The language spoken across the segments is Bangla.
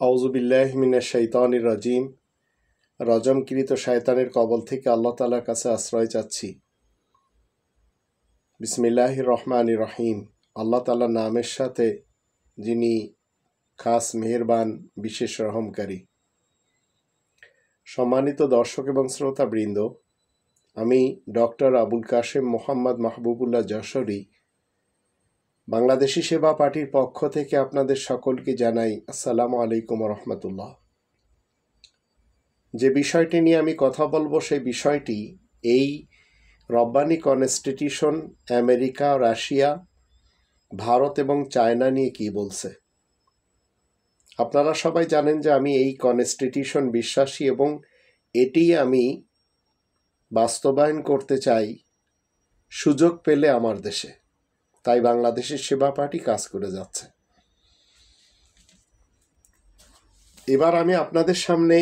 আউযুবিল্লাহি মিনাশ শাইতানির রাজিম। রজমকৃত শয়তানের কবল থেকে আল্লাহ তাআলার কাছে আশ্রয় চাচ্ছি। বিসমিল্লাহির রহমানির রহিম। আল্লাহ তাআলার নামের সাথে, যিনি খাস মেহেরবান, বিশেষ রহমকারী। সম্মানিত দর্শক এবং শ্রোতাবৃন্দ, আমি ডক্টর আবুল কাশেম মোহাম্মদ মাহবুবুল্লাহ যশোরী, বাংলাদেশি সেবা পার্টির পক্ষ থেকে আপনাদের সকলকে জানাই আসসালামু আলাইকুম রহমতুল্লাহ। যে বিষয়টি নিয়ে আমি কথা বলবো সেই বিষয়টি এই Rabbani constitution America, Russia, Bharat এবং চায়না নিয়ে কি বলছে। আপনারা সবাই জানেন যে আমি এই কনস্টিটিউশন বিশ্বাসী এবং এটি আমি বাস্তবায়ন করতে চাই সুযোগ পেলে আমার দেশে। তাই বাংলাদেশের সেবা পার্টি কাজ করে যাচ্ছে। এবার আমি আপনাদের সামনে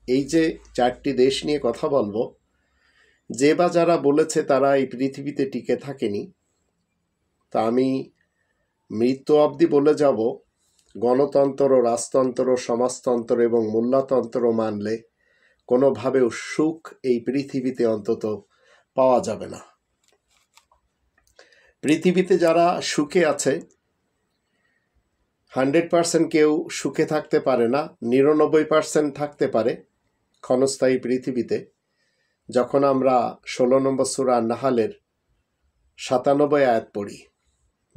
এই যে 4টি দেশ নিয়ে কথা বলবো, যে বা যারা বলেছে তারা এই পৃথিবীতে টিকে থাকেনি, তা আমি মৃত্যু অবধি বলে যাব, গণতন্ত্র, রাজতন্ত্র, সমাজতন্ত্র এবং মোল্লাতন্ত্র মানলে কোনোভাবেও সুখ এই পৃথিবীতে অন্তত পাওয়া যাবে না। পৃথিবীতে যারা সুখে আছে, 100% কেউ সুখে থাকতে পারে না, 99% থাকতে পারে ক্ষণস্থায়ী পৃথিবীতে। যখন আমরা 16 নম্বর সূরা নাহালের 97 আয়াত পড়ি,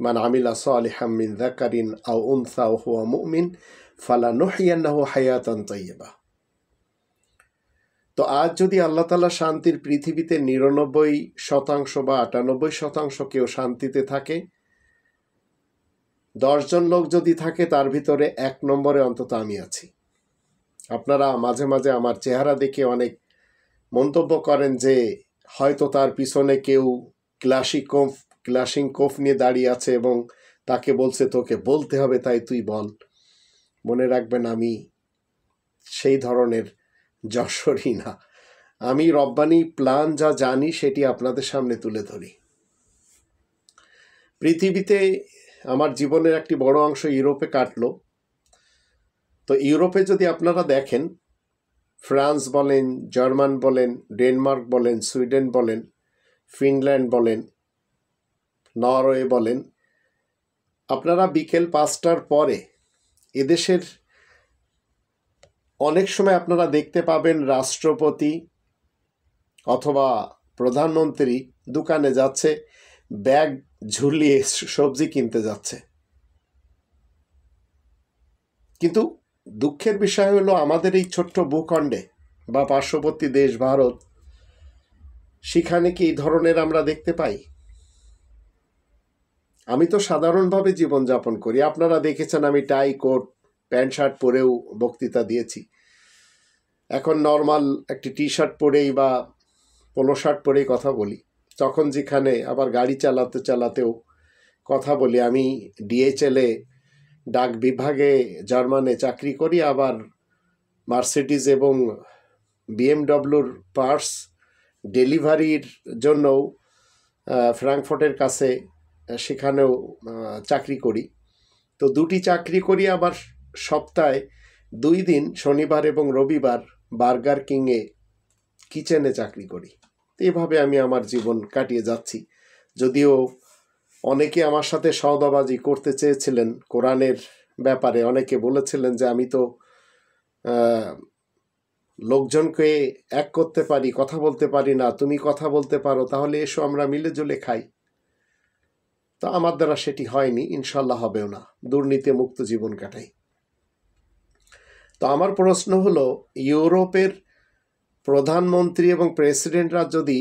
মান আমিলা সালিহাম মিন যাকারিন আও উনসা ওয়া হুয়া মুমিন ফালানুহইয়ান্নাহু হায়াতান তাইয়্যিবা। তো আজ যদি আল্লাহ তাআলা শান্তির পৃথিবীতে 99% বা 98% কেউ শান্তিতে থাকে, 10 জন লোক যদি থাকে তার ভিতরে 1 নম্বরে অন্তত আমি আছি। আপনারা মাঝে মাঝে আমার চেহারা দেখে অনেক মন্তব্য করেন যে হয়তো তার পিছনে কেউ ক্লাশিংকোফ নিয়ে দাঁড়িয়ে আছে এবং তাকে বলছে তোকে বলতে হবে, তাই তুই বল। মনে রাখবেন, আমি সেই ধরনের যশোরী না। আমি রব্বানি প্ল্যান যা জানি সেটি আপনাদের সামনে তুলে ধরি। পৃথিবীতে আমার জীবনের একটি বড় অংশ ইউরোপে কাটলো। তো ইউরোপে যদি আপনারা দেখেন, ফ্রান্স বলেন, জার্মান বলেন, ডেনমার্ক বলেন, সুইডেন বলেন, ফিনল্যান্ড বলেন, নরওয়ে বলেন, আপনারা বিকেল 5টার পরে এদেশের অনেক সময় আপনারা দেখতে পাবেন রাষ্ট্রপতি অথবা প্রধানমন্ত্রী দোকানে যাচ্ছে, ব্যাগ ঝুলিয়ে সবজি কিনতে যাচ্ছে। কিন্তু দুঃখের বিষয় হলো, আমাদের এই ছোট্ট ভূখণ্ডে বা পার্শ্ববর্তী দেশ ভারত, সেখানে কি এই ধরনের আমরা দেখতে পাই? আমি তো সাধারণভাবে জীবনযাপন করি। আপনারা দেখেছেন আমি টাই, কোট, প্যান্ট শার্ট পরেও বক্তৃতা দিয়েছি। এখন নর্মাল একটি টি শার্ট পরেই বা পোলো শার্ট পরেই কথা বলি। তখন যেখানে আবার গাড়ি চালাতে চালাতেও কথা বলি। আমি ডিএইচএলে ডাক বিভাগে জার্মানে চাকরি করি, আবার মার্সিডিজ এবং বিএমডব্লিউর পার্টস ডেলিভারির জন্যও ফ্র্যাঙ্কফুর্টের কাছে সেখানেও চাকরি করি। তো দুটি চাকরি করি, আবার সপ্তাহে 2 দিন শনিবার এবং রবিবার বার্গার কিংয়ে কিচেনে চাকরি করি। তো এভাবে আমি আমার জীবন কাটিয়ে যাচ্ছি। যদিও অনেকে আমার সাথে সওদাবাজি করতে চেয়েছিলেন কোরআনের ব্যাপারে। অনেকে বলেছিলেন যে আমি তো লোকজনকে এক করতে পারি, কথা বলতে পারি না, তুমি কথা বলতে পারো, তাহলে এসো আমরা মিলে জুলে খাই। তো আমার দ্বারা সেটি হয়নি, ইনশাল্লাহ হবেও না। দুর্নীতি মুক্ত জীবন কাটাই। তো আমার প্রশ্ন হলো, ইউরোপের প্রধানমন্ত্রী এবং প্রেসিডেন্টরা যদি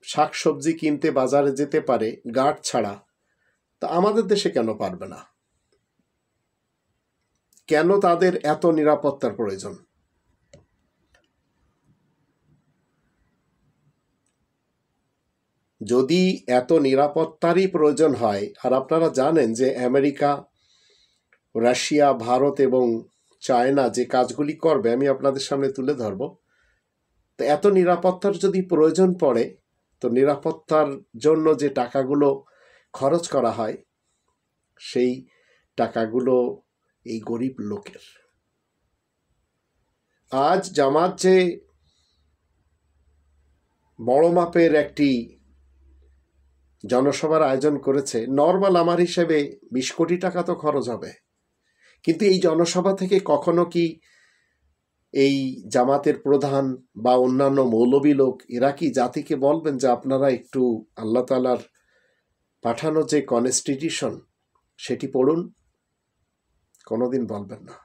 শাকসবজি কিনতে বাজারে যেতে পারে গার্ড ছাড়া, তা আমাদের দেশে কেন পারবে না? কেন তাদের এত নিরাপত্তার প্রয়োজন? যদি এত নিরাপত্তারই প্রয়োজন হয়, আর আপনারা জানেন যে আমেরিকা, রাশিয়া, ভারত এবং চায়না যে কাজগুলি করবে আমি আপনাদের সামনে তুলে ধরব। তো এত নিরাপত্তার যদি প্রয়োজন পড়ে, তো নিরাপত্তার জন্য যে টাকাগুলো খরচ করা হয়, সেই টাকাগুলো এই গরিব লোকের। আজ জামাত যে বড় মাপের একটি জনসভার আয়োজন করেছে, নর্মাল আমার হিসেবে 20 কোটি টাকা তো খরচ হবে, কিন্তু এই জনসভা থেকে কখনো কি এই জামাতের প্রধান বা অন্যান্য মৌলবী লোক এরা কি জাতিকে বলবেন যে আপনারা একটু আল্লাহ তাআলার পাঠানো যে কনস্টিটিউশন সেটি পড়ুন? কোনোদিন বলবেন না।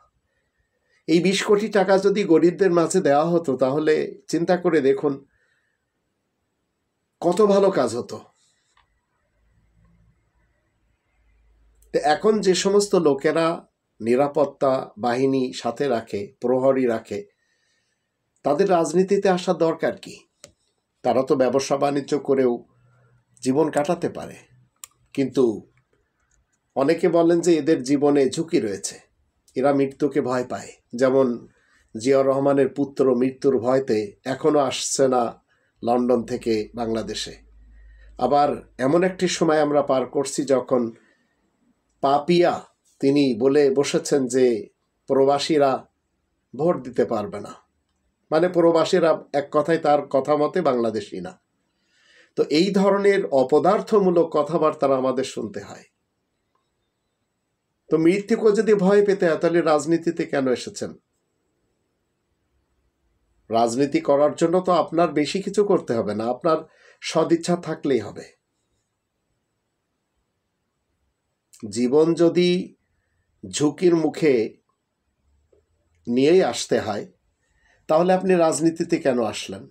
এই 20 কোটি টাকা যদি গরিবদের মাঝে দেওয়া হতো তাহলে চিন্তা করে দেখুন কত ভালো কাজ হতো। এখন যে সমস্ত লোকেরা নিরাপত্তা বাহিনী সাথে রাখে, প্রহরী রাখে, তাদের রাজনীতিতে আসার দরকার কি? তারা তো ব্যবসা বাণিজ্য করেও জীবন কাটাতে পারে। কিন্তু অনেকে বলেন যে এদের জীবনে ঝুঁকি রয়েছে, এরা মৃত্যুকে ভয় পায়। যেমন জিয়াউর রহমানের পুত্র মৃত্যুর ভয়তে এখনো আসছে না লন্ডন থেকে বাংলাদেশে। আবার এমন একটি সময় আমরা পার করছি যখন পাপিয়া তিনি বলে বসেছেন যে প্রবাসীরা ভোট দিতে পারবে না, মানে প্রবাসীরা এক কথায় তার কথা মতে বাংলাদেশি না। তো এই ধরনের অপদার্থমূলক কথাবার্তা আমাদের শুনতে হয়। তো মৃত্যুকে যদি ভয় পেতে হয় তাহলে রাজনীতিতে কেন এসেছেন? রাজনীতি করার জন্য তো আপনার বেশি কিছু করতে হবে না, আপনার সদিচ্ছা থাকলেই হবে। জীবন যদি ঝুঁকির মুখে নিয়েই আসতে হয় তাহলে আপনি রাজনীতিতে কেন আসলেন?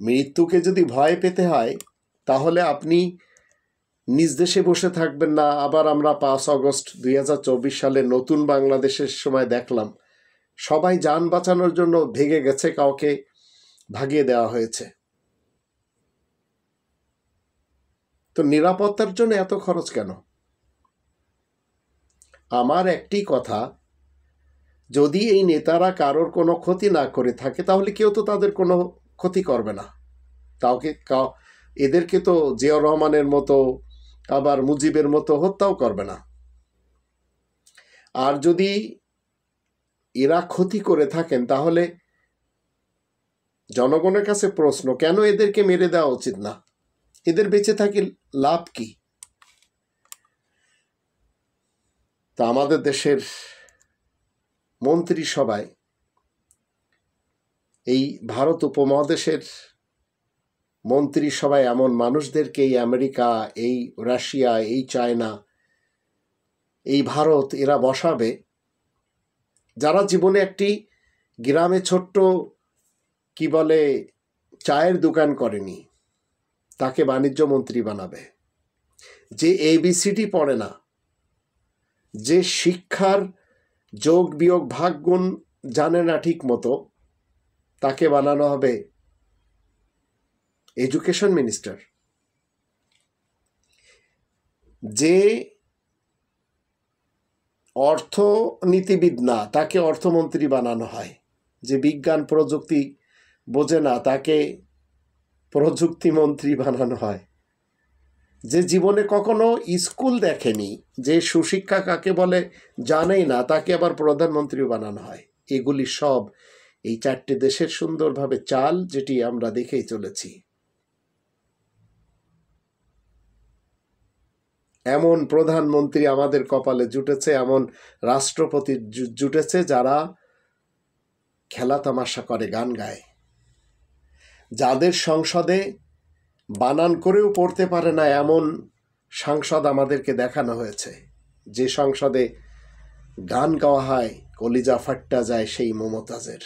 মৃত্যুকে যদি ভয় পেতে হয় তাহলে আপনি নিজ দেশে বসে থাকবেন না। আবার আমরা 5 আগস্ট 2024 সালে নতুন বাংলাদেশের সময় দেখলাম সবাই যান বাঁচানোর জন্য ভেগে গেছে, কাউকে ভাগিয়ে দেওয়া হয়েছে। তো নিরাপত্তার জন্য এত খরচ কেন? আমার একটি কথা, যদি এই নেতারা কারোর কোনো ক্ষতি না করে থাকে তাহলে কেউ তো তাদের কোনো ক্ষতি করবে না। এদেরকে তো জিয়াউর রহমানের মতো আবার মুজিবের মতো হত্যাও করবে না। আর যদি এরা ক্ষতি করে থাকেন তাহলে জনগণের কাছে প্রশ্ন, কেন এদেরকে মেরে দেওয়া উচিত না? এদের বেঁচে থাকি লাভ কি? তা আমাদের দেশের মন্ত্রিসভায় এই ভারত উপমহাদেশের মন্ত্রিসভায় এমন মানুষদেরকে এই আমেরিকা, এই রাশিয়া, এই চায়না, এই ভারত এরা বসাবে যারা জীবনে একটি গ্রামে ছোট্ট কি বলে চায়ের দোকান করেনি, তাকে বাণিজ্য মন্ত্রী বানাবে। যে ABCD পড়ে না, যে শিক্ষার যোগ বিয়োগ ভাগ গুণ জানে না ঠিক মতো, তাকে বানানো হবে এডুকেশন মিনিস্টার। যে অর্থনীতিবিদ না তাকে অর্থমন্ত্রী বানানো হয়। যে বিজ্ঞান প্রযুক্তি বোঝে না তাকে প্রযুক্তি মন্ত্রী বানানো হয়। যে জীবনে কখনো স্কুল দেখেনি, যে সুশিক্ষা কাকে বলে জানেই না, তাকে আবার প্রধানমন্ত্রী বানানো হয়। এগুলি সব এই 4টে দেশের সুন্দরভাবে চাল, যেটি আমরা দেখেই চলেছি। এমন প্রধানমন্ত্রী আমাদের কপালে জুটেছে, এমন রাষ্ট্রপতি জুটেছে যারা খেলা তামাশা করে, গান গায়, যাদের সংসদে বানান করেও পড়তে পারে না এমন সাংসদ আমাদেরকে দেখানো হয়েছে। যে সংসদে গান গাওয়া হয় কলিজা ফাট্টা যায় সেই মমতাজের।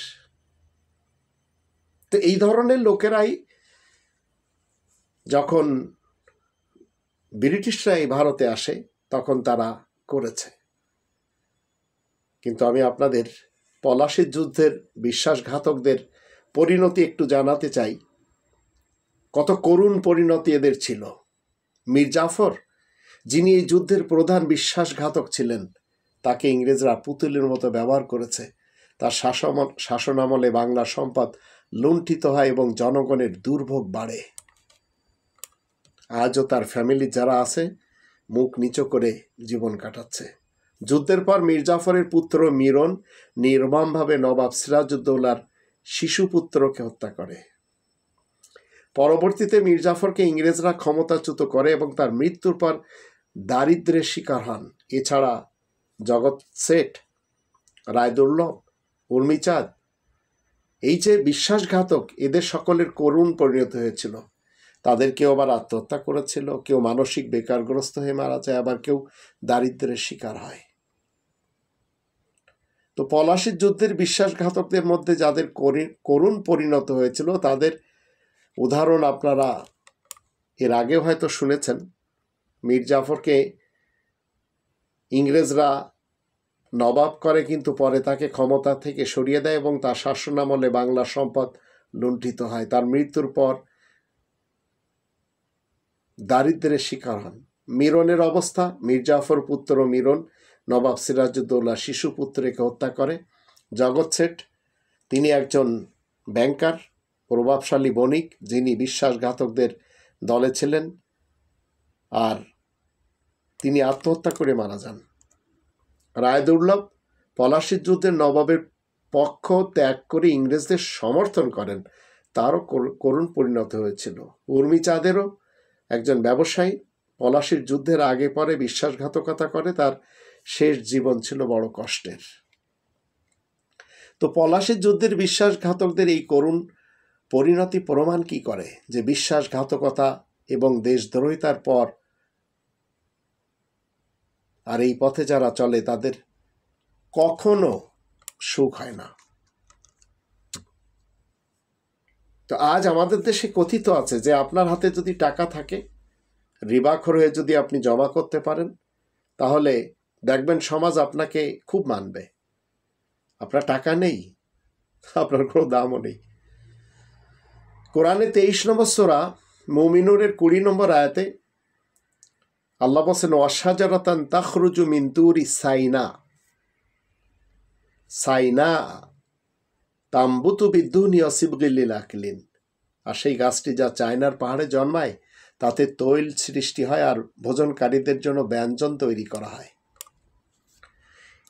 তো এই ধরনের লোকেরাই যখন ব্রিটিশরা এই ভারতে আসে তখন তারা করেছে। কিন্তু আমি আপনাদের পলাশির যুদ্ধের বিশ্বাসঘাতকদের পরিণতি একটু জানাতে চাই। কত করুণ পরিণতি এদের ছিল। মীর জাফর, যিনি এই যুদ্ধের প্রধান বিশ্বাসঘাতক ছিলেন, তাকে ইংরেজরা পুতুলের মতো ব্যবহার করেছে। তার শাসনামলে বাংলা সম্পদ লুণ্ঠিত হয় এবং জনগণের দুর্ভোগ বাড়ে। আজও তার ফ্যামিলি যারা আছে মুখ নিচু করে জীবন কাটাচ্ছে। যুদ্ধের পর মীর জাফরের পুত্র মিরন নির্মমভাবে নবাব সিরাজউদ্দৌলার শিশুপুত্রকে হত্যা করে। পরবর্তীতে মীর জাফরকে ইংরেজরা ক্ষমতাচ্যুত করে এবং তার মৃত্যুর পর দারিদ্র্যের শিকার হন। এছাড়া জগৎ শেঠ, রায়দুর্লভ, উর্মিচাঁদ, এই যে বিশ্বাসঘাতক, এদের সকলের করুণ পরিণত হয়েছিল। তাদের কেউ আবার আত্মহত্যা করেছিল, কেউ মানসিক বেকারগ্রস্ত হয়ে মারা যায়, আবার কেউ দারিদ্র্যের শিকার হয়। তো পলাশির যুদ্ধের বিশ্বাসঘাতকদের মধ্যে যাদের করুণ পরিণত হয়েছিল তাদের উদাহরণ আপনারা এর আগেও হয়তো শুনেছেন। মীর জাফরকে ইংরেজরা নবাব করে, কিন্তু পরে তাকে ক্ষমতা থেকে সরিয়ে দেয় এবং তার শাসনামলে বাংলার সম্পদ লুণ্ঠিত হয়। তার মৃত্যুর পর দারিদ্র্যের শিকার হন। মিরনের অবস্থা, মীর জাফর পুত্র মিরন নবাব সিরাজউদ্দৌলা শিশুপুত্রকে হত্যা করে। জগৎ শেঠ, তিনি একজন ব্যাংকার, প্রভাবশালী বণিক, যিনি বিশ্বাসঘাতকদের দলে ছিলেন, আর তিনি আত্মহত্যা করে মারা যান। রায়দুর্লভ পলাশির যুদ্ধে নবাবের পক্ষ ত্যাগ করে ইংরেজদের সমর্থন করেন, তারও করুণ পরিণত হয়েছিল। উর্মিচাঁদেরও, একজন ব্যবসায়ী, পলাশির যুদ্ধের আগে পরে বিশ্বাসঘাতকতা করে, তার শেষ জীবন ছিল বড় কষ্টের। তো পলাশির যুদ্ধের বিশ্বাসঘাতকদের এই করুণ পরিণতি প্রমাণ কি করে? যে বিশ্বাসঘাতকতা এবং দেশদ্রোহিতার পর আর এই পথে যারা চলে তাদের কখনো সুখ হয় না। তো আজ আমাদের দেশে কথিত আছে যে আপনার হাতে যদি টাকা থাকে, রিবাখোর হয়ে যদি আপনি জমা করতে পারেন, তাহলে দেখবেন সমাজ আপনাকে খুব মানবে। আপনার টাকা নেই, আপনার কোনো দামও নেই। কোরআনে 23 নম্বর সূরা মুমিনুরের 20 নম্বর আয়াতে আল্লাহ বলেন, ওয়াশাজারাতান তাখরুজু মিন তুরি সাইনা সাইনা তাম্বুতু বিদ্দুনি অসিবগিল লিল আকলিন। আর সেই গাছটি যা চায়নার পাহাড়ে জন্মায়, তাতে তৈল সৃষ্টি হয় আর ভোজনকারীদের জন্য ব্যঞ্জন তৈরি করা হয়।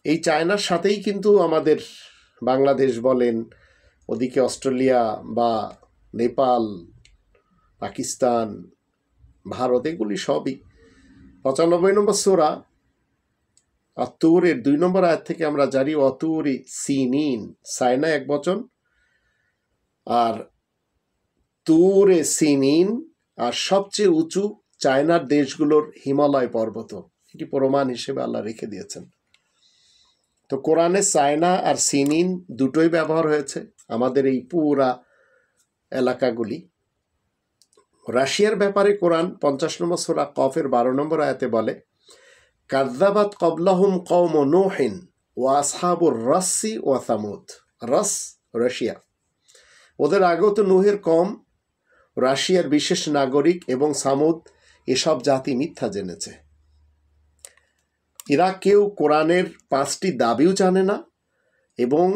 এই চায়নার সাথেই কিন্তু আমাদের বাংলাদেশ বলেন, ওদিকে অস্ট্রেলিয়া বা নেপাল, পাকিস্তান, ভারত, এগুলি সবই 95 নম্বর সূরা আত-তুরের 2 নম্বর আয়াত থেকে আমরা জানি, অতুরি সিনিন, সাইনা এক বচন, আর তুরে সিনিন, আর সবচেয়ে উঁচু চায়নার দেশগুলোর হিমালয় পর্বত, এটি প্রমাণ হিসেবে আল্লাহ রেখে দিয়েছেন। তো কোরআনে সাইনা আর সিনিন দুটোই ব্যবহার হয়েছে আমাদের এই পুরা এলাকাগুলি। রাশিয়ার ব্যাপারে কোরআন 50 নম্বর সূরা কফের 12 নম্বর আয়াতে বলে, কাযযাবাত ক্বাবলাহুম কওম নূহিন ওয়া আসহাবুর রাসসি ওয়া সামুদ। রাস রাশিয়া, ওদের আগেও তো নূহের কম, রাশিয়ার বিশেষ নাগরিক এবং সামুদ, এসব জাতি মিথ্যা জেনেছে। এরা কেউ কোরআনের 5টি দাবিও জানে না এবং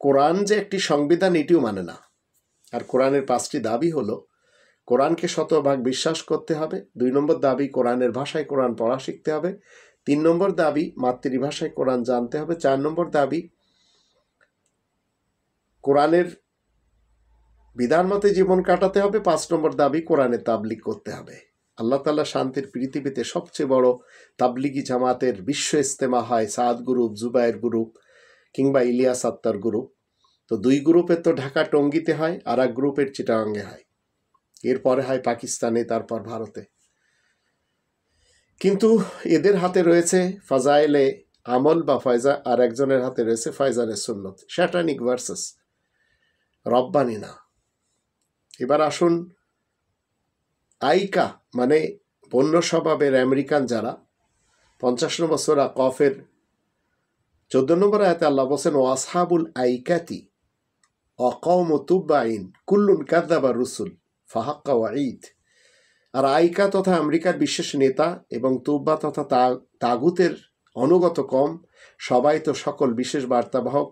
কোরআন যে একটি সংবিধান এটিও মানে না। আর কোরআনের 5টি দাবি হলো, কোরআনকে শতভাগ বিশ্বাস করতে হবে। 2 নম্বর দাবি, কোরআনের ভাষায় কোরআন পড়া শিখতে হবে। 3 নম্বর দাবি, মাতৃভাষায় কোরআন জানতে হবে। 4 নম্বর দাবি, কোরআনের বিধান মতে জীবন কাটাতে হবে। 5 নম্বর দাবি, কোরআনের তাবলিগ করতে হবে। আল্লাহ তাআলা শান্তির পৃথিবীতে সবচেয়ে বড় তাবলিগি জামাতের বিশ্ব ইজতেমা হয় সাদ গ্রুপ, জুবায়ের গ্রুপ কিংবা ইলিয়াস আত্তার গ্রুপ। তো 2 গ্রুপের তো ঢাকা টঙ্গীতে হয়, আর এক গ্রুপের চিটাগাঙ্গে হয়, এরপরে হয় পাকিস্তানে, তারপর ভারতে। কিন্তু এদের হাতে রয়েছে ফাজাইলে আমল বা ফয়জা, আর একজনের হাতে রয়েছে ফয়জানে সুন্নত, শ্যাটানিক ভার্সেস রব্বানি না। এবার আসুন, আইকা মানে বন্য স্বভাবের আমেরিকান যারা, 50 নম্বর সূরা কফের 14 নম্বর আয়াতে আল্লাহ বলেন, ও আসহাবুল আইকাতি অকওম তুব্বাইন কুল্লুন কাযযাবা রুসুল ফাহাক্কা ওয়াঈদ। আর আইকা তথা আমেরিকার বিশেষ নেতা এবং তুব্বা তথা তাগুতের অনুগত কম, সবাই তো সকল বিশেষ বার্তাবাহক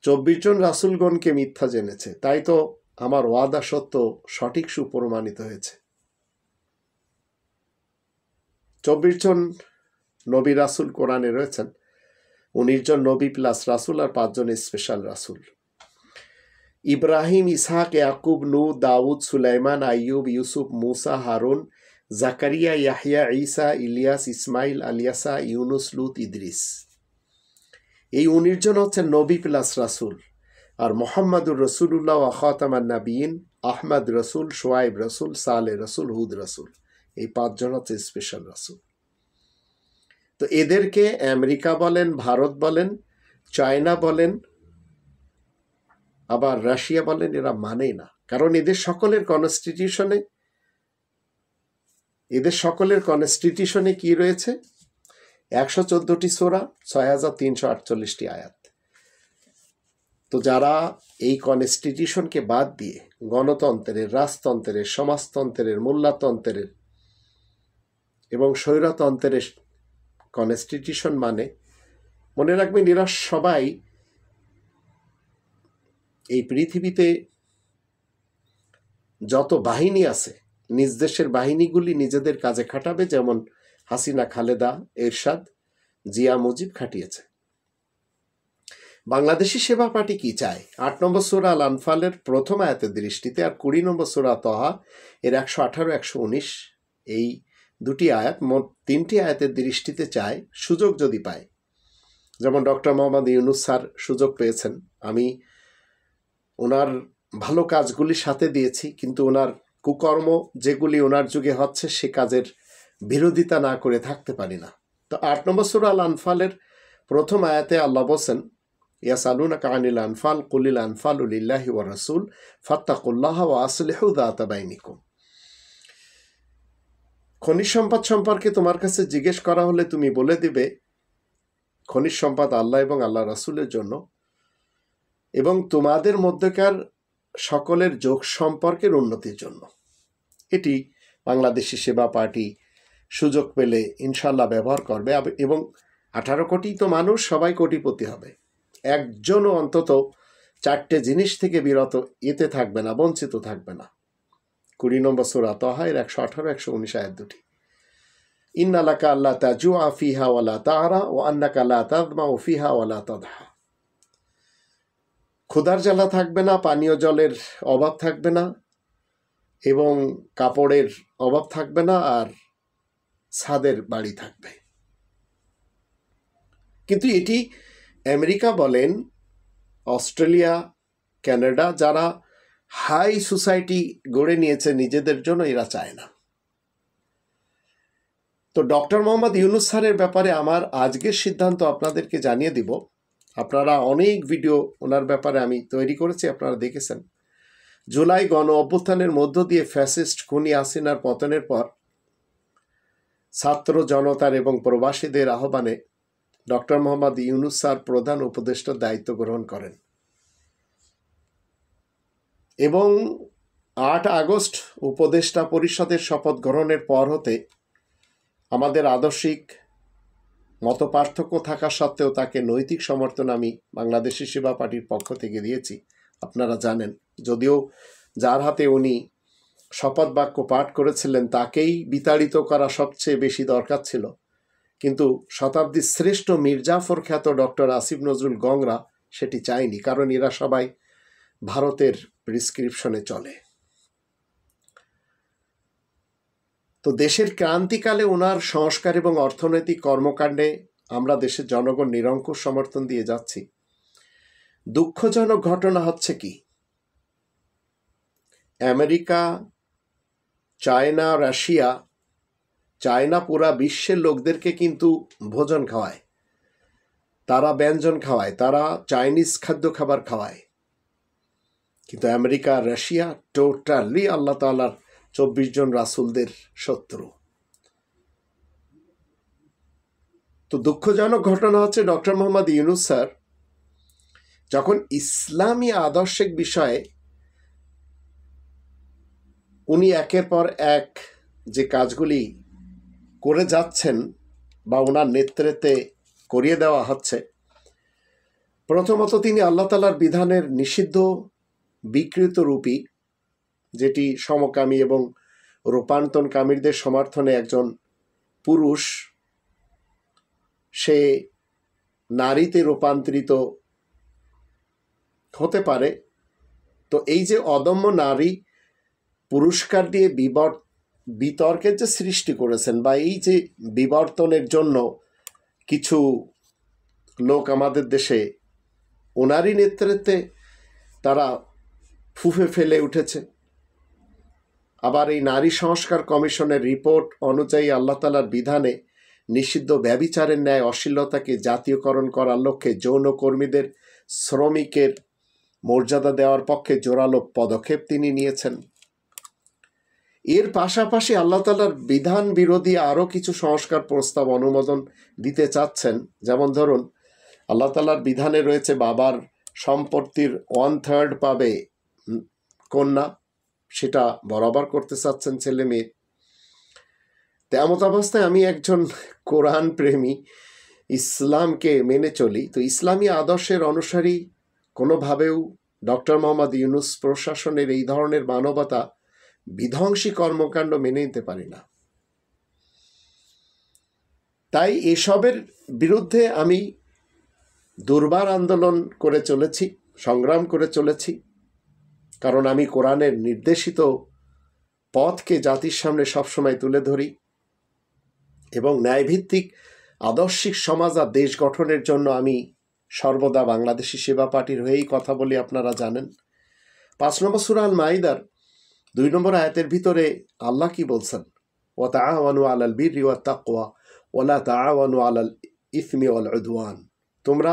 24 জন রাসূলগণকে মিথ্যা জেনেছে। তাই তো আমার ওয়াদা সত্য, সঠিক সুপ্রমাণিত হয়েছে। 24 জন নবী রাসুল কোরআনে রয়েছেন, 19 জন নবী প্লাস রাসুল আর 5 জন স্পেশাল রাসুল। ইব্রাহিম, ইসহাক, ইয়াকুব, নূহ, দাউদ, সুলাইমান, আইয়ুব, ইউসুফ, মুসা, হারুন, জাকারিয়া, ইয়াহইয়া, ঈসা, ইলিয়াস, ইসমাইল, আলিয়াসা, ইউনুস, লুত, ইদ্রিস। এই 19 জন হচ্ছেন নবী প্লাস রাসুল। আর মোহাম্মদুর রসুল্লাহ ওয়া খাতামান নাবিয়িন, আহমদ রসুল, শোয়াইব রসুল, সালে রসুল, হুদ রসুল, এই 5 জন হচ্ছে স্পেশাল রাসুল। তো এদেরকে আমেরিকা বলেন, ভারত বলেন, চায়না বলেন, আবার রাশিয়া বলেন, এরা মানেই না। কারণ এদের সকলের কনস্টিটিউশনে কি রয়েছে? 114টি সূরা, 6348টি আয়াত। তো যারা এই কনস্টিটিউশনকে বাদ দিয়ে গণতন্ত্রের, রাজতন্ত্রের, সমাজতন্ত্রের, মোল্লাতন্ত্রের এবং স্বৈরতন্ত্রের কনস্টিটিউশন মানে, মনে রাখবেন এরা সবাই এই পৃথিবীতে যত বাহিনী আছে, নিজ দেশের বাহিনীগুলি নিজেদের কাজে খাটাবে, যেমন হাসিনা, খালেদা, এরশাদ, জিয়া, মুজিব খাটিয়েছে। বাংলাদেশি সেবা পার্টি কি চায়? 8 নম্বর সূরা আল আনফালের প্রথম আয়াতের দৃষ্টিতে আর 20 নম্বর সূরা তহা এর 118, 119 এই দুটি আয়াত, মোট 3টি আয়াতের দৃষ্টিতে চায় সুযোগ যদি পায়। যেমন ডক্টর মোহাম্মদ ইউনুস স্যার সুযোগ পেয়েছেন, আমি ওনার ভালো কাজগুলি সাথে দিয়েছি, কিন্তু ওনার কুকর্ম যেগুলি ওনার যুগে হচ্ছে সে কাজের বিরোধিতা না করে থাকতে পারি না। তো 8 নম্বর সূরা আল আনফালের প্রথম আয়াতে আল্লাহ বলছেন, ইয়াসালুনাকা আনিল আনফাল কুলিল আনফালু লিল্লাহি ওয়া রাসূল ফাত্তাকুল্লাহ ওয়া আসলিহু যাতা বাইনিকুম। খনিজ সম্পদ সম্পর্কে তোমার কাছে জিজ্ঞেস করা হলে তুমি বলে দিবে খনিজ সম্পদ আল্লাহ এবং আল্লাহ রাসূলের জন্য, এবং তোমাদের মধ্যকার সকলের যোগ সম্পর্কের উন্নতির জন্য। এটি বাংলাদেশি সেবা পার্টি সুযোগ পেলে ইনশাল্লাহ ব্যবহার করবে। এবং 18 কোটি তো মানুষ, সবাই কোটিপতি হবে, একজনও অন্তত 4টে জিনিস থেকে বিরত এতে থাকবে না, বঞ্চিত থাকবে না। 20 নম্বর সূরা তহা এর 118, 119 আয়াত দুটি। ইন্নালাকা আল্লা তাজুআ ফিহা ওয়ালা তা'রা ওয়া আন্নাকা লা তাযমাউ ফিহা ওয়ালা তাদহা। ক্ষুধার জ্বালা থাকবে না, পানীয় জলের অভাব থাকবে না, এবং কাপড়ের অভাব থাকবে না, আর ছাদের বাড়ি থাকবে। কিন্তু এটি আমেরিকা বলেন, অস্ট্রেলিয়া, কানাডা, যারা হাই সোসাইটি গড়ে নিয়েছে নিজেদের জন্য, এরা চায় না। তো ডক্টর মোহাম্মদ ইউনুস স্যারের ব্যাপারে আমার আজকের সিদ্ধান্ত আপনাদেরকে জানিয়ে দিব। আপনারা অনেক ভিডিও ওনার ব্যাপারে আমি তৈরি করেছি, আপনারা দেখেছেন। জুলাই গণ অভ্যুত্থানের মধ্য দিয়ে ফ্যাসিস্ট খুনি হাসিনার পতনের পর ছাত্র জনতার এবং প্রবাসীদের আহ্বানে ডক্টর মোহাম্মদ ইউনুস স্যার প্রধান উপদেষ্টার দায়িত্ব গ্রহণ করেন, এবং 8 আগস্ট উপদেষ্টা পরিষদের শপথ গ্রহণের পর হতে আমাদের আদর্শিক মতপার্থক্য থাকা সত্ত্বেও তাকে নৈতিক সমর্থন আমি বাংলাদেশি সেবা পার্টির পক্ষ থেকে দিয়েছি, আপনারা জানেন। যদিও যার হাতে উনি শপথ বাক্য পাঠ করেছিলেন তাকেই বিতাড়িত করা সবচেয়ে বেশি দরকার ছিল, কিন্তু শতাব্দীর শ্রেষ্ঠ মির্জাফর খ্যাত ডক্টর আসিফ নজরুল গংরা সেটি চায়নি, কারণ এরা সবাই ভারতের প্রেসক্রিপশনে চলে। তো দেশের ক্রান্তিকালে ওনার সংস্কার এবং অর্থনৈতিক কর্মকাণ্ডে আমরা দেশের জনগণ নিরঙ্কুশ সমর্থন দিয়ে যাচ্ছি। দুঃখজনক ঘটনা হচ্ছে কি, আমেরিকা, চায়না, রাশিয়া, চায়না পুরা বিশ্বের লোকদেরকে কিন্তু ভোজন খাওয়ায়, তারা ব্যঞ্জন খাওয়ায়, তারা চাইনিজ খাদ্য খাবার খাওয়ায়, কিন্তু আমেরিকা, রাশিয়া টোটালি আল্লাহ তাআলার 24 জন রাসূলদের শত্রু। তো দুঃখজনক ঘটনা হচ্ছে ডক্টর মোহাম্মদ ইউনুস স্যার যখন ইসলামী আদর্শিক বিষয়ে উনি একের পর এক যে কাজগুলি করে যাচ্ছেন বা ওনার নেতৃত্বে করিয়ে দেওয়া হচ্ছে, প্রথমত তিনি আল্লাহ তাআলার বিধানের নিষিদ্ধ বিকৃত রূপী, যেটি সমকামী এবং রূপান্তরকামীদের সমর্থনে একজন পুরুষ সে নারীতে রূপান্তরিত হতে পারে। তো এই যে অদম্য নারী পুরস্কার দিয়ে বিতর্কের যে সৃষ্টি করেছেন, বা এই যে বিবর্তনের জন্য কিছু লোক আমাদের দেশে ওনারই নেতৃত্বে তারা ফুঁফে ফেলে উঠেছে। আবার এই নারী সংস্কার কমিশনের রিপোর্ট অনুযায়ী আল্লাহ তাআলার বিধানে নিষিদ্ধ ব্যভিচারের ন্যায় অশ্লীলতাকে জাতীয়করণ করার লক্ষ্যে যৌনকর্মীদের শ্রমিকের মর্যাদা দেওয়ার পক্ষে জোরালো পদক্ষেপ তিনি নিয়েছেন। এর পাশাপাশি আল্লাহ তাআলার বিধান বিরোধী আরও কিছু সংস্কার প্রস্তাব অনুমোদন দিতে চাচ্ছেন। যেমন ধরুন, আল্লাহ তাআলার বিধানে রয়েছে বাবার সম্পত্তির 1/3 পাবে কন্যা, সেটা বরাবর করতে চাচ্ছেন ছেলে মেয়ে। তেমত অবস্থায় আমি একজন কোরআন প্রেমী, ইসলামকে মেনে চলি, তো ইসলামী আদর্শের অনুসারী কোনোভাবেও ডক্টর মোহাম্মদ ইউনূস প্রশাসনের এই ধরনের মানবতা বিধ্বংসী কর্মকাণ্ড মেনে নিতে পারি না। তাই এসবের বিরুদ্ধে আমি দুর্বার আন্দোলন করে চলেছি, সংগ্রাম করে চলেছি, কারণ আমি কোরআনের নির্দেশিত পথকে জাতির সামনে সবসময় তুলে ধরি এবং ন্যায়ভিত্তিক আদর্শিক সমাজ আর দেশ গঠনের জন্য আমি সর্বদা বাংলাদেশি সেবা পার্টির হয়েই কথা বলি, আপনারা জানেন। 5 নম্বর সূরা আল মাইদার 2 নম্বর আয়াতের ভিতরে আল্লাহ কি বলছেন? ওয়া তাআওয়ানু আলাল বিররি ওয়াত তাকওয়া ওয়া লা তাআওয়ানু আলাল ইসমি ওয়াল উদওয়ান। তোমরা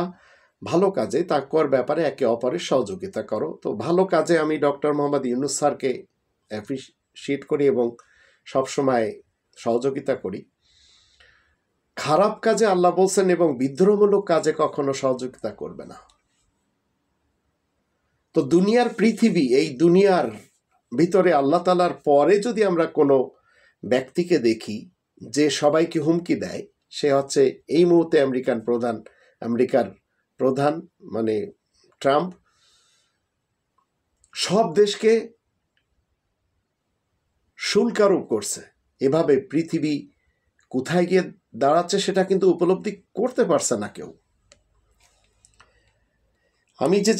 ভালো কাজে, তাকওয়ার ব্যাপারে একে অপরের সহযোগিতা করো। তো ভালো কাজে আমি ডক্টর মোহাম্মদ ইউনূস স্যারকে অ্যাপ্রিশিয়েট করি এবং সবসময় সহযোগিতা করি। খারাপ কাজে আল্লাহ বলছেন এবং বিদ্রোহমূলক কাজে কখনো সহযোগিতা করবে না। তো দুনিয়ার পৃথিবী, এই দুনিয়ার ভিতরে আল্লাহ তাআলার পরে যদি আমরা কোনো ব্যক্তিকে দেখি যে সবাইকে হুমকি দেয়, সে হচ্ছে এই মুহূর্তে আমেরিকার প্রধান মানে ট্রাম্প। সব দেশকে শুল্কারোপ করছে। এভাবে পৃথিবী কোথায় গিয়ে দাঁড়াচ্ছে সেটা কিন্তু উপলব্ধি করতে পারছে না কেউ। আমি যে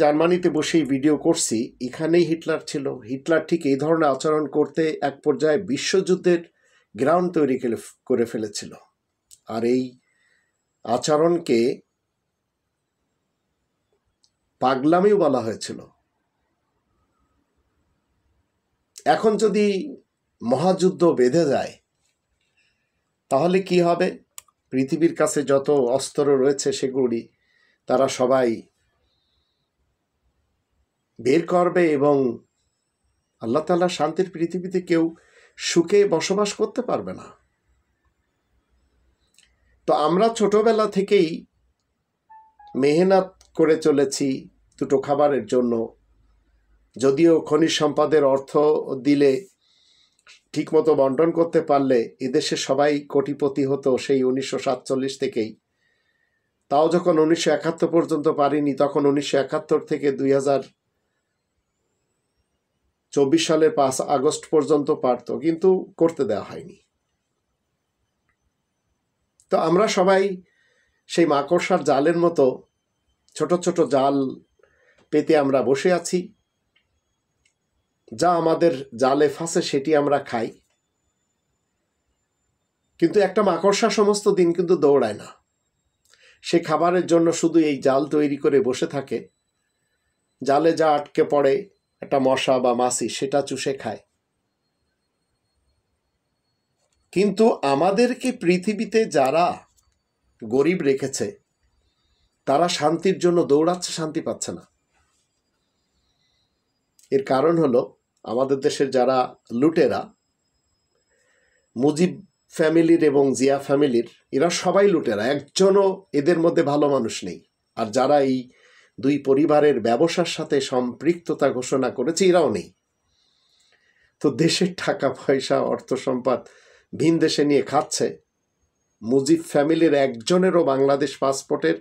জার্মানিতে বসেই ভিডিও করছি, এখানেই হিটলার ছিল। হিটলার ঠিক এই ধরনের আচরণ করতে এক পর্যায়ে বিশ্বযুদ্ধের গ্রাউন্ড তৈরি করে ফেলেছিল। আর এই আচরণকে পাগলামিও বলা হয়েছিল। এখন যদি মহাযুদ্ধ বেঁধে যায় তাহলে কি হবে? পৃথিবীর কাছে যত অস্ত্র রয়েছে সেগুলি তারা সবাই বের করবে এবং আল্লাহ তাআলা শান্তির পৃথিবীতে কেউ সুখে বসবাস করতে পারবে না। তো আমরা ছোটবেলা থেকেই মেহনত করে চলেছি দুটো খাবারের জন্য। যদিও খনিজ সম্পদের অর্থ দিলে ঠিকমতো বন্টন করতে পারলে এদেশে সবাই কোটিপতি হতো সেই 1947 থেকেই। তাও যখন 1971 পর্যন্ত পারিনি, তখন 1971 থেকে 2024 সালের 5 আগস্ট পর্যন্ত পারত, কিন্তু করতে দেওয়া হয়নি। তো আমরা সবাই সেই মাকড়সার জালের মতো ছোট ছোট জাল পেতে আমরা বসে আছি। যা আমাদের জালে ফাঁসে সেটি আমরা খাই। কিন্তু একটা মাকড়সা সমস্ত দিন কিন্তু দৌড়ায় না। সে খাবারের জন্য শুধু এই জাল তৈরি করে বসে থাকে। জালে যা আটকে পড়ে, একটা মশা বা মাছি, সেটা চুষে খায়। কিন্তু আমাদেরকে পৃথিবীতে যারা গরিব রেখেছে তারা শান্তির জন্য দৌড়াচ্ছে, শান্তি পাচ্ছে না। এর কারণ হলো আমাদের দেশের যারা লুটেরা, মুজিব ফ্যামিলির এবং জিয়া ফ্যামিলির, এরা সবাই লুটেরা, একজনও এদের মধ্যে ভালো মানুষ নেই। আর যারা এই দুই পরিবারের ব্যবসার সাথে সম্পৃক্ততা ঘোষণা করেছে এরাও নেই। তো দেশের টাকা পয়সা অর্থ সম্পদ ভিন দেশে নিয়ে খাচ্ছে। মুজিব ফ্যামিলির একজনেরও বাংলাদেশ পাসপোর্টের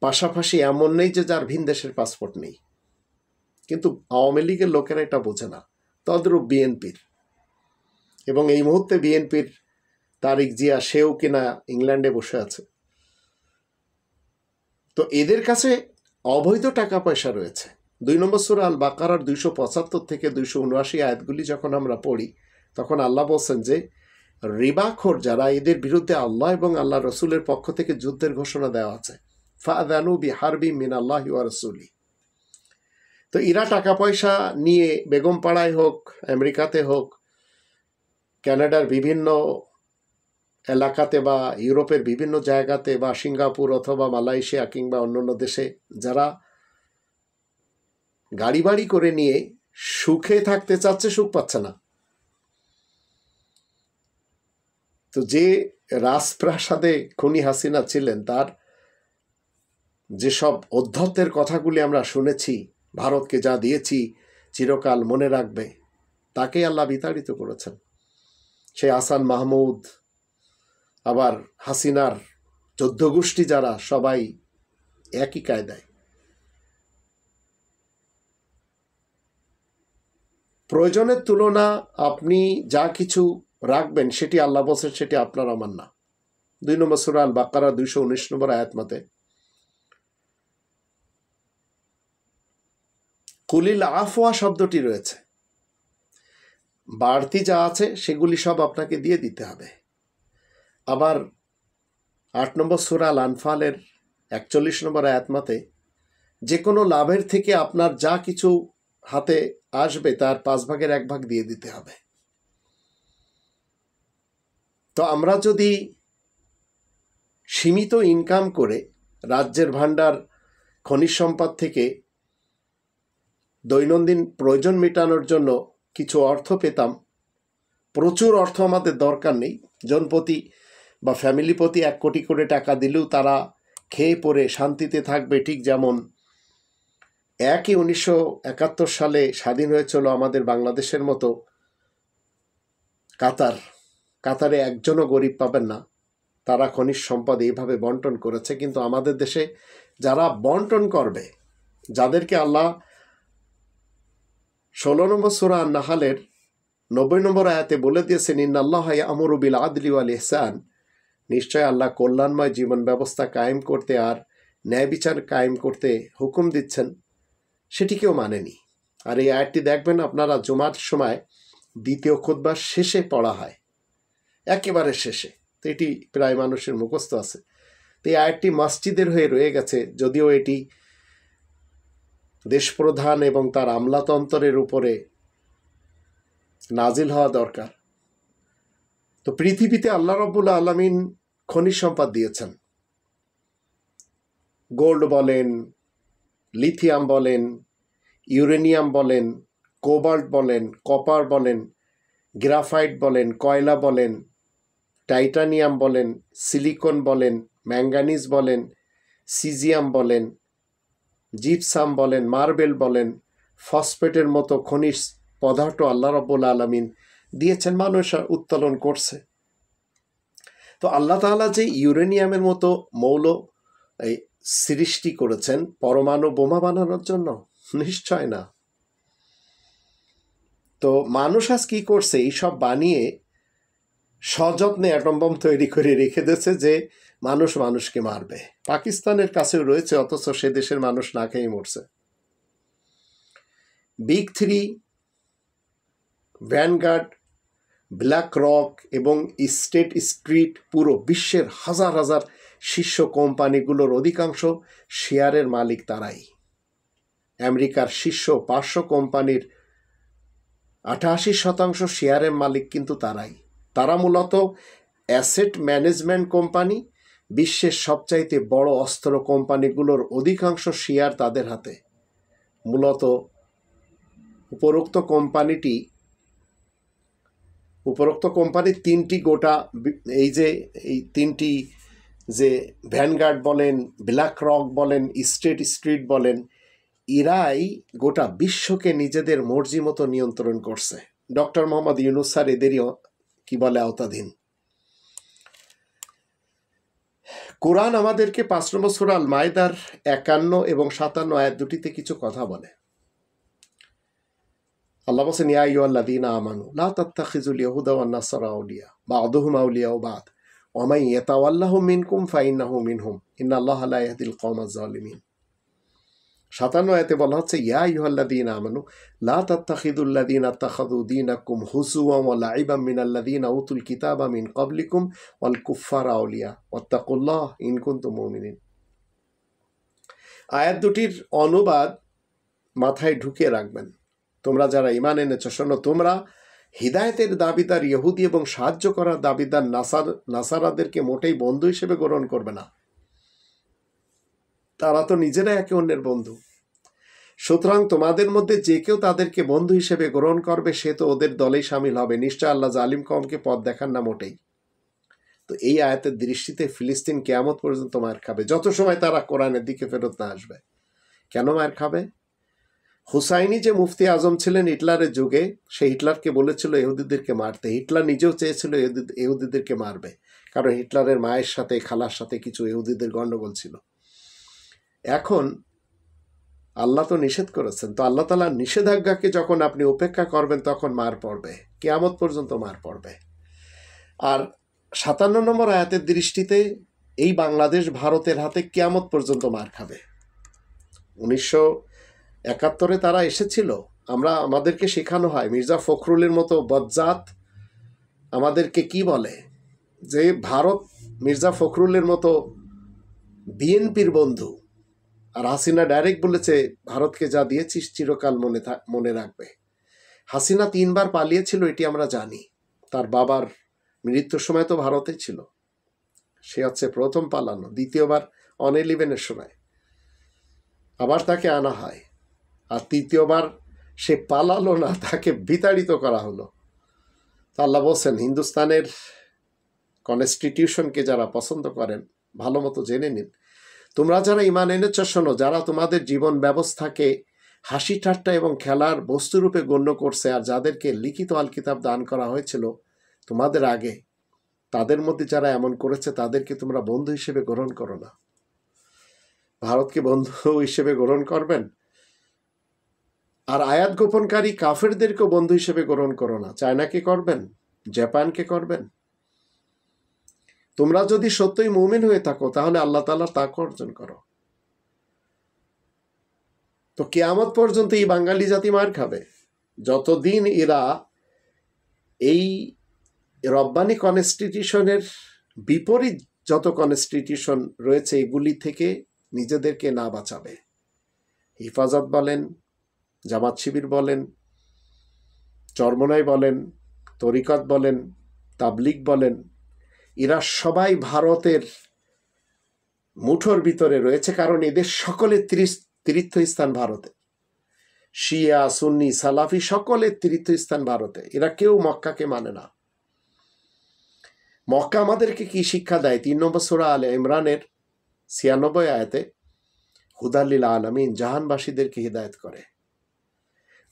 পাশাপাশি এমন নেই যে যার ভিন দেশের পাসপোর্ট নেই। কিন্তু আওয়ামী লীগের লোকেরা এটা বোঝে না, তদ্রূপ বিএনপির। এবং এই মুহূর্তে বিএনপির তারিক জিয়া, সেও কিনা ইংল্যান্ডে বসে আছে। তো এদের কাছে অবৈধ টাকা পয়সা রয়েছে। 2 নম্বর সূরা আল বাকারার 275 থেকে 279 আয়াতগুলি যখন আমরা পড়ি, তখন আল্লাহ বলছেন যে রিবাখোর যারা, এদের বিরুদ্ধে আল্লাহ এবং আল্লাহ রসুলের পক্ষ থেকে যুদ্ধের ঘোষণা দেওয়া আছে। ফাআযানু বিহারবি মিনাল্লাহি ওয়া রাসূলি। তো এরা টাকা পয়সা নিয়ে বেগমপাড়ায় হোক, আমেরিকাতে হোক, কানাডার বিভিন্ন এলাকাতে বা ইউরোপের বিভিন্ন জায়গাতে বা সিঙ্গাপুর অথবা মালয়েশিয়া কিংবা অন্যান্য দেশে যারা গাড়ি বাড়ি করে নিয়ে সুখে থাকতে চাচ্ছে, সুখ পাচ্ছে না। তো যে রাজপ্রাসাদে খুনি হাসিনা ছিলেন, তার যেসব অধ্যত্তের কথাগুলি আমরা শুনেছি, ভারতকে যা দিয়েছি চিরকাল মনে রাখবে, তাকে আল্লাহ বিতাড়িত করেছেন। সে হাসান মাহমুদ, আবার হাসিনার 14 গোষ্ঠী যারা, সবাই একই কায়দায়। প্রয়োজনের তুলনা আপনি যা কিছু রাখবেন সেটি আল্লাহ বলছেন সেটি আপনার আমার না। 2 নম্বর সূরা আল বাকারা 219 নম্বর আয়াত মতে কুলিল আফওয়া শব্দটি রয়েছে। বাড়তি যা আছে সেগুলি সব আপনাকে দিয়ে দিতে হবে। আবার 8 নম্বর সূরা আল আনফালের 41 নম্বর আয়াত মতে যে কোনো লাভের থেকে আপনার যা কিছু হাতে আসবে তার 5 ভাগের 1 ভাগ দিয়ে দিতে হবে। তো আমরা যদি সীমিত ইনকাম করে রাজ্যের ভাণ্ডার খনিজ সম্পদ থেকে দৈনন্দিন প্রয়োজন মেটানোর জন্য কিছু অর্থ পেতাম, প্রচুর অর্থ আমাদের দরকার নেই, জনপ্রতি বা ফ্যামিলি প্রতি 1 কোটি করে টাকা দিলেও তারা খেয়ে পরে শান্তিতে থাকবে। ঠিক যেমন 1971 সালে স্বাধীন হয়েছিল আমাদের বাংলাদেশের মতো কাতারে একজনও গরিব পাবেন না। তারা খনিজ সম্পদ এইভাবে বন্টন করেছে। কিন্তু আমাদের দেশে যারা বন্টন করবে, যাদেরকে আল্লাহ 16 নম্বর সূরা আন-নাহলের 90 নম্বর আয়াতে বলে দিয়েছেন, ইন্নাল্লাহা ইয়া'মুরু বিল আদলি ওয়াল ইহসান, নিশ্চয় আল্লাহ কল্যাণময় জীবন ব্যবস্থা কায়েম করতে আর ন্যায় বিচার কায়েম করতে হুকুম দিচ্ছেন, সেটি কেউ মানেনি। আর এই আয়াতটি দেখবেন আপনারা জুমার সময় দ্বিতীয় খুতবার শেষে পড়া হয়, একেবারে শেষে। তো এটি প্রায় মানুষের মুখস্থ আছে। তো এই আয়াতটি মসজিদের হয়ে রয়ে গেছে, যদিও এটি দেশপ্রধান এবং তার আমলাতন্ত্রের উপরে নাজিল হওয়া দরকার। তো পৃথিবীতে আল্লাহ রাব্বুল আলামিন খনিজ সম্পদ দিয়েছেন। গোল্ড বলেন, লিথিয়াম বলেন, ইউরেনিয়াম বলেন, কোবাল্ট বলেন, কপার বলেন, গ্রাফাইট বলেন, কয়লা বলেন, টাইটানিয়াম বলেন, সিলিকন বলেন, ম্যাঙ্গানিজ বলেন, সিজিয়াম বলেন, জিপসাম বলেন, মার্বেল বলেন, ফসফেটের মতো খনিজ পদার্থ আল্লাহ রাব্বুল আলামিন দিয়েছেন, মানুষ উত্তোলন করছে। তো আল্লাহ তাআলা যে ইউরেনিয়ামের মতো মৌল এই সৃষ্টি করেছেন পরমাণু বোমা বানানোর জন্য, নিশ্চয় না। তো মানুষ আজ কি করছে, এইসব বানিয়ে সযত্নে অ্যাটম বম তৈরি করে রেখে দিয়েছে যে মানুষ মানুষকে মারবে। পাকিস্তানের কাছেও রয়েছে, অথচ সে দেশের মানুষ না খেয়ে মরছে। বিগ 3, ভ্যানগার্ড, ব্ল্যাক রক এবং স্টেট স্ট্রিট, পুরো বিশ্বের হাজার হাজার শীর্ষ কোম্পানিগুলোর অধিকাংশ শেয়ারের মালিক তারাই। আমেরিকার শীর্ষ 500 কোম্পানির 88% শেয়ারের মালিক কিন্তু তারাই। তারা মূলত অ্যাসেট ম্যানেজমেন্ট কোম্পানি। বিশ্বের সবচাইতে বড় অস্ত্র কোম্পানিগুলোর অধিকাংশ শেয়ার তাদের হাতে। মূলত উপরোক্ত কোম্পানির 3টি গোটা, এই 3টি যে ভ্যানগার্ড বলেন, ব্ল্যাক রক বলেন, স্টেট স্ট্রিট বলেন, এরাই গোটা বিশ্বকে নিজেদের মর্জি মতো নিয়ন্ত্রণ করছে। ডক্টর মোহাম্মদ ইউনূস স্যার এদেরই কি বলে আওতাধীন। কোরআন আমাদেরকে 5 নম্বর সূরা আল মায়দার 51 এবং 57 আয়াত দুটিতে কিছু কথা বলে। আল্লাহ বলছেন ইয়া আইয়ুহাল্লাযীনা আমানু লা তাত্তাখিযুল ইয়াহুদা ওয়ান নাসারা আউলিয়া বা'দুহুম আউলিয়াউ বা'দ ওয়া মান ইয়াতাওয়াল্লাহুম মিনকুম ফাইন্নাহু মিনহুম ইন্নাল্লাহা লা ইয়াহদিল কওমাজ জালিমিন। 57 আয়াতে বলা হচ্ছে ইয়া আইয়ুহাল্লাযীনা আমানু লা তাত্তাখিযুল্লাযীনা ইত্তাখাযু দীনাকুম হুজুওয়ান ওয়া লা'iবাম মিনাল্লাযীনা উতুল কিতাবা মিন ক্বাবলিকুম ওয়াল কুফফারা আউলিয়া ওয়াত্তাকুল্লাহ ইন কুনতুম মুমিনিন। আয়াত দুটির অনুবাদ মাথায় ঢুকিয়ে রাখবেন। তোমরা যারা ঈমান এনেছো শোনো, তোমরা হিদায়াতের দাবিদার ইহুদি এবং সাহায্য করার দাবিদার নাসারাদেরকে মোটেই বন্ধু হিসেবে গ্রহণ করবে না। তারা তো নিজেরা একে অন্যের বন্ধু। সুতরাং তোমাদের মধ্যে যে কেউ তাদেরকে বন্ধু হিসেবে গ্রহণ করবে সে তো ওদের দলেই সামিল হবে। নিশ্চয় আল্লাহ জালিম কওমকে পথ দেখান না মোটেই। তো এই আয়াতের দৃষ্টিতে ফিলিস্তিন কিয়ামত পর্যন্ত মার খাবে, যত সময় তারা কোরআনের দিকে ফেরত না আসবে। কেন মার খাবে? হুসাইনি যে মুফতি আজম ছিলেন হিটলারের যুগে, সে হিটলারকে বলেছিল ইহুদিদেরকে মারতে। হিটলার নিজেও চেয়েছিল ইহুদিদেরকে মারবে, কারণ হিটলারের মায়ের সাথে খালার সাথে কিছু ইহুদিদের গণ্ডগোল ছিল। এখন আল্লাহ তো নিষেধ করেছেন, তো আল্লাহ তাআলার নিষেধাজ্ঞাকে যখন আপনি উপেক্ষা করবেন তখন মার পড়বে, কিয়ামত পর্যন্ত মার পড়বে। আর 57 নম্বর আয়াতের দৃষ্টিতে এই বাংলাদেশ ভারতের হাতে কিয়ামত পর্যন্ত মার খাবে। 1971 তারা এসেছিল, আমাদেরকে শেখানো হয়, মির্জা ফখরুলের মতো বজ্জাত আমাদেরকে কি বলে যে ভারত মির্জা ফখরুলের মতো বিএনপির বন্ধু, আর হাসিনা ডাইরেক্ট বলেছে ভারতকে যা দিয়েছিস চিরকাল মনে রাখবে। হাসিনা 3 বার পালিয়েছিল, এটি আমরা জানি। তার বাবার মৃত্যুর সময় তো ভারতে ছিল, সে হচ্ছে প্রথম পালানো। দ্বিতীয়বার অন 11-এর সময় আবার তাকে আনা হয়, আর তৃতীয়বার সে পালালো না, তাকে বিতাড়িত করা হলো। আল্লাহ বলছেন হিন্দুস্তানের কনস্টিটিউশনকে যারা পছন্দ করেন ভালো মতো জেনে নিন। তোমরা যারা ঈমান এনেছ শোনো, যারা তোমাদের জীবন ব্যবস্থাকে হাসি ঠাট্টা এবং খেলার বস্তুরূপে গণ্য করছে, আর যাদেরকে লিখিত আল কিতাব দান করা হয়েছিল তোমাদের আগে, তাদের মধ্যে যারা এমন করেছে তাদেরকে তোমরা বন্ধু হিসেবে গ্রহণ করো না। ভারতকে বন্ধু হিসেবে গ্রহণ করবেন? আর আয়াত গোপনকারী কাফেরদেরকেও বন্ধু হিসেবে গ্রহণ করো না। চায়নাকে করবেন? জাপানকে করবেন? তোমরা যদি সত্যই মুমিন হয়ে থাকো তাহলে আল্লাহ তাআলার তাকওয়া অর্জন করো। তো কিয়ামত পর্যন্ত এই বাঙালি জাতি মার খাবে যতদিন এরা এই রব্বানি কনস্টিটিউশনের বিপরীত যত কনস্টিটিউশন রয়েছে এগুলি থেকে নিজেদেরকে না বাঁচাবে। হিফাজত বলেন, জামাত শিবির বলেন, চরমনাই বলেন, তরিকত বলেন, তাবলিগ বলেন, এরা সবাই ভারতের মুঠোর ভিতরে রয়েছে, কারণ এদের সকলের তীর্থস্থান ভারতে। শিয়া, সুন্নি, সালাফি সকলের তীর্থস্থান ভারতে। এরা কেউ মক্কাকে মানে না। মক্কা আমাদেরকে কি শিক্ষা দেয়? 3 নম্বর সূরা আলে ইমরানের 96 আয়াতে হুদাল্লিল আলামিন, জাহানবাসীদেরকে হিদায়ত করে।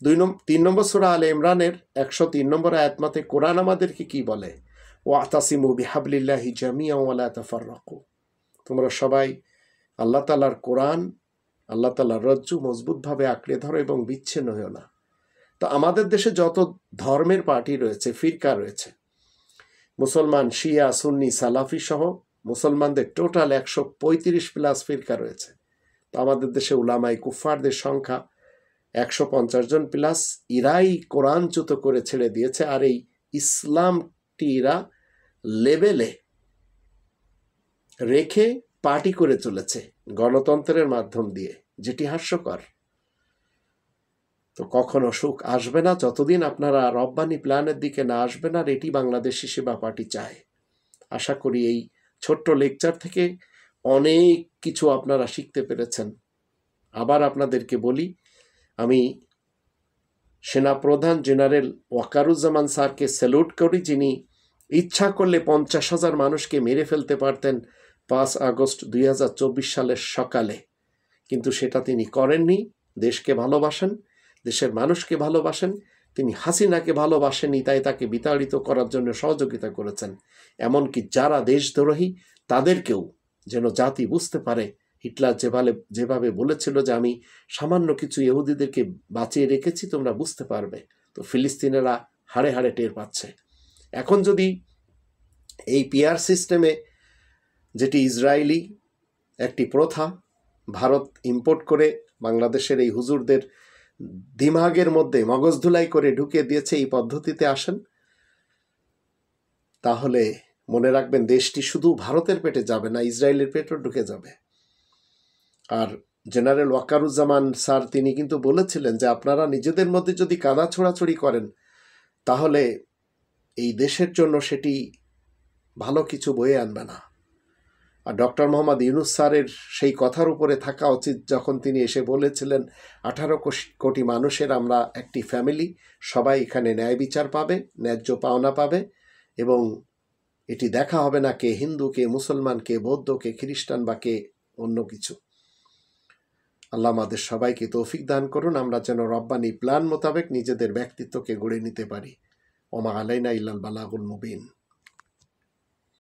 3 নম্বর সূরা আলে ইমরানের 103 নম্বর আয়াত মতে কোরআন আমাদেরকে কি বলে? ওয়াতাসিমু বিহাবলিল্লাহি জামিআন ওয়া লা তাফাররাকু। তোমরা সবাই আল্লাহ তাআলার কোরআন, আল্লাহ তাআলার রজ্জু মজবুতভাবে আঁকড়ে ধরো এবং বিচ্ছিন্ন হও না। তো আমাদের দেশে যত ধর্মের পার্টি রয়েছে, ফিরকা রয়েছে, মুসলমান, শিয়া, সুন্নি, সালাফি সহ মুসলমানদের টোটাল 135+ ফিরকা রয়েছে। তো আমাদের দেশে উলামাই কুফফারদের সংখ্যা 150 জন প্লাস। ইরাই কোরআনচ্যুত করে ছেড়ে দিয়েছে, আর এই ইসলামটি এরা লেবেলে রেখে পার্টি করে চলেছে গণতন্ত্রের মাধ্যম দিয়ে, যেটি হাস্যকর। তো কখনো সুখ আসবে না যতদিন আপনারা রব্বানি প্ল্যানের দিকে না আসবেন, আর এটি বাংলাদেশি সেবা পার্টি চায়। আশা করি এই ছোট্ট লেকচার থেকে অনেক কিছু আপনারা শিখতে পেরেছেন। আবার আপনাদেরকে বলি, আমি সেনাপ্রধান জেনারেল ওয়াকারুজ্জামান স্যারকে স্যালুট করি, যিনি ইচ্ছা করলে 50,000 মানুষকে মেরে ফেলতে পারতেন 5 আগস্ট 2024 সালের সকালে, কিন্তু সেটা তিনি করেননি। দেশকে ভালোবাসেন, দেশের মানুষকে ভালোবাসেন। তিনি হাসিনাকে ভালোবাসেননি, তাই তাকে বিতাড়িত করার জন্য সহযোগিতা করেছেন। এমনকি যারা দেশদ্রোহী তাদেরকেও যেন জাতি বুঝতে পারে, হিটলার যেভাবে বলেছিল যে আমি সামান্য কিছু ইহুদিদেরকে বাঁচিয়ে রেখেছি, তোমরা বুঝতে পারবে। তো তো ফিলিস্তিনেরা হাড়ে হাড়ে টের পাচ্ছে। এখন যদি এই পিআর সিস্টেমে, যেটি ইসরায়েলি একটি প্রথা, ভারত ইম্পোর্ট করে বাংলাদেশের এই হুজুরদের দিমাগের মধ্যে মগজধুলাই করে ঢুকিয়ে দিয়েছে, এই পদ্ধতিতে আসেন, তাহলে মনে রাখবেন দেশটি শুধু ভারতের পেটে যাবে না, ইসরায়েলের পেটও ঢুকে যাবে। আর জেনারেল ওয়াকারুজ্জামান স্যার তিনি কিন্তু বলেছিলেন যে আপনারা নিজেদের মধ্যে যদি কাদা ছোড়াছড়ি করেন তাহলে এই দেশের জন্য সেটি ভালো কিছু বয়ে আনবে না। আর ডক্টর মোহাম্মদ ইউনুস স্যারের সেই কথার উপরে থাকা উচিত, যখন তিনি এসে বলেছিলেন 18 কোটি মানুষের আমরা একটি ফ্যামিলি, সবাই এখানে ন্যায় বিচার পাবে, ন্যায্য পাওনা পাবে, এবং এটি দেখা হবে না কে হিন্দু, কে মুসলমান, কে বৌদ্ধ, কে খ্রিস্টান বা কে অন্য কিছু। আল্লাহ আমাদের সবাইকে তৌফিক দান করুন, আমরা যেন রব্বানি প্ল্যান মোতাবেক নিজেদের ব্যক্তিত্বকে গড়ে নিতে পারি। ওমা আলাইনা ইল্লাল বালাগুল মুবিন।